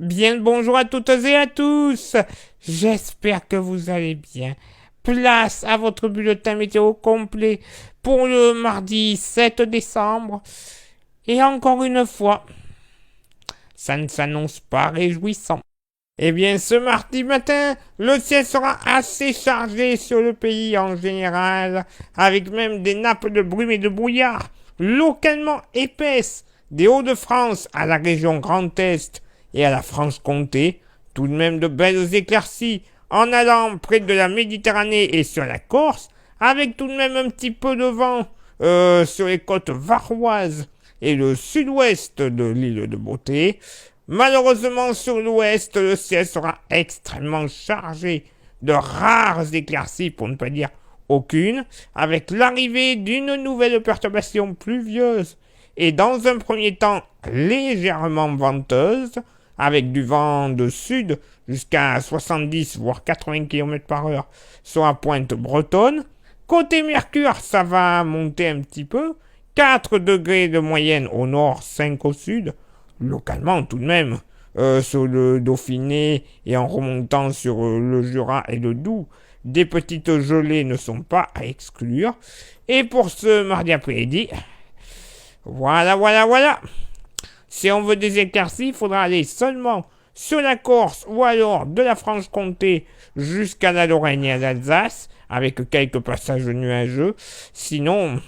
Bien le bonjour à toutes et à tous. J'espère que vous allez bien. Place à votre bulletin météo complet pour le mardi 7 décembre. Et encore une fois, ça ne s'annonce pas réjouissant. Eh bien, ce mardi matin, le ciel sera assez chargé sur le pays en général, avec même des nappes de brume et de brouillard, localement épaisses, des Hauts-de-France à la région Grand Est et à la Franche-Comté, tout de même de belles éclaircies, en allant près de la Méditerranée et sur la Corse, avec tout de même un petit peu de vent sur les côtes varoises et le sud-ouest de l'île de Beauté. Malheureusement, sur l'ouest, le ciel sera extrêmement chargé de rares éclaircies, pour ne pas dire aucune, avec l'arrivée d'une nouvelle perturbation pluvieuse et dans un premier temps légèrement venteuse, avec du vent de sud jusqu'à 70 voire 80 km par heure sur la pointe bretonne. Côté Mercure, ça va monter un petit peu, 4 degrés de moyenne au nord, 5 au sud, localement tout de même, sur le Dauphiné et en remontant sur le Jura et le Doubs, des petites gelées ne sont pas à exclure. Et pour ce mardi après-midi, voilà. Si on veut des éclaircies, il faudra aller seulement sur la Corse ou alors de la Franche-Comté jusqu'à la Lorraine et à l'Alsace, avec quelques passages nuageux. Sinon,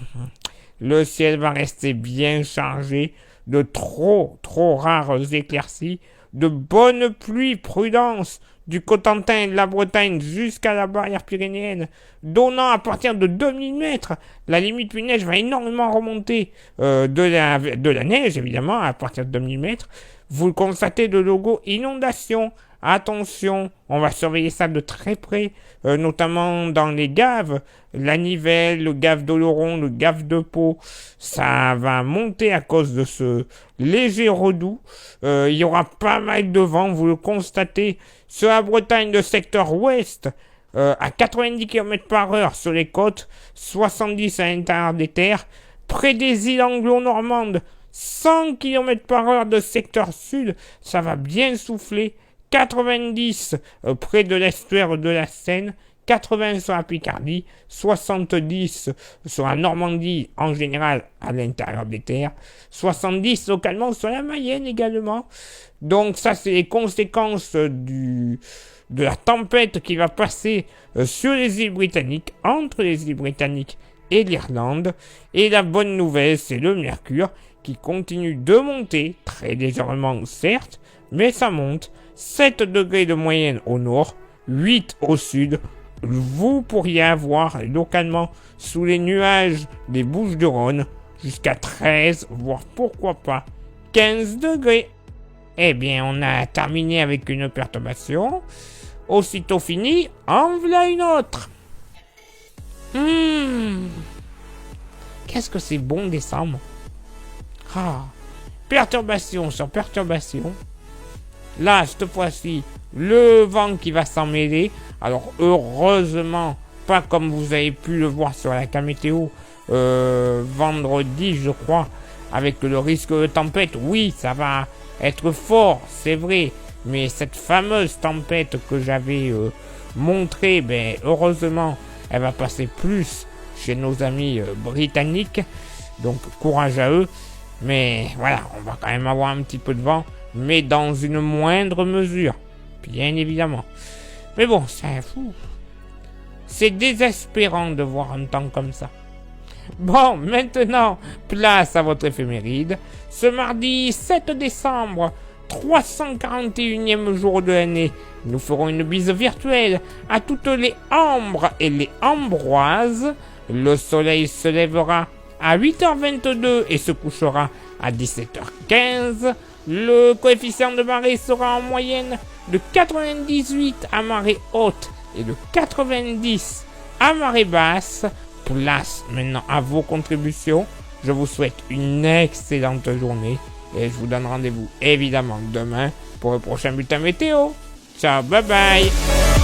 le ciel va rester bien chargé de trop rares éclaircies, de bonnes pluies, prudence, du Cotentin et de la Bretagne jusqu'à la barrière pyrénéenne, donnant à partir de 2000 mètres. La limite du neige va énormément remonter, de la neige évidemment, à partir de 2000 mètres. Vous le constatez, le logo inondation. Attention, on va surveiller ça de très près, notamment dans les gaves, la Nivelle, le gave d'Oloron, le gave de Pau, ça va monter à cause de ce léger redoux. Il y aura pas mal de vent, vous le constatez, sur la Bretagne, le secteur ouest, à 90 km par heure sur les côtes, 70 à l'intérieur des terres, près des îles anglo-normandes, 100 km par heure de secteur sud, ça va bien souffler, 90 près de l'estuaire de la Seine, 80 sur la Picardie, 70 sur la Normandie en général à l'intérieur des terres, 70 localement sur la Mayenne également. Donc ça c'est les conséquences de la tempête qui va passer sur les îles britanniques, entre les îles britanniques et l'Irlande. Et la bonne nouvelle, c'est le mercure qui continue de monter, très légèrement certes, mais ça monte. 7 degrés de moyenne au nord, 8 au sud. Vous pourriez avoir localement sous les nuages des Bouches-du-Rhône jusqu'à 13, voire pourquoi pas 15 degrés. Eh bien, on a terminé avec une perturbation. Aussitôt fini, en voilà une autre. Qu'est-ce que c'est bon décembre. Perturbation sur perturbation. Là, cette fois-ci, le vent qui va s'en mêler. Alors, heureusement, pas comme vous avez pu le voir sur la cam météo, vendredi, je crois, avec le risque de tempête. Oui, ça va être fort, c'est vrai. Mais cette fameuse tempête que j'avais montrée, heureusement, elle va passer plus chez nos amis britanniques. Donc, courage à eux. Mais voilà, on va quand même avoir un petit peu de vent, mais dans une moindre mesure, bien évidemment. Mais bon, c'est fou. C'est désespérant de voir un temps comme ça. Bon, maintenant, place à votre éphéméride. Ce mardi 7 décembre, 341e jour de l'année, nous ferons une bise virtuelle à toutes les ambres et les ambroises. Le soleil se lèvera à 8h22 et se couchera à 17h15. Le coefficient de marée sera en moyenne de 98 à marée haute et de 90 à marée basse. Place maintenant à vos contributions. Je vous souhaite une excellente journée et je vous donne rendez-vous évidemment demain pour le prochain bulletin météo. Ciao, bye bye.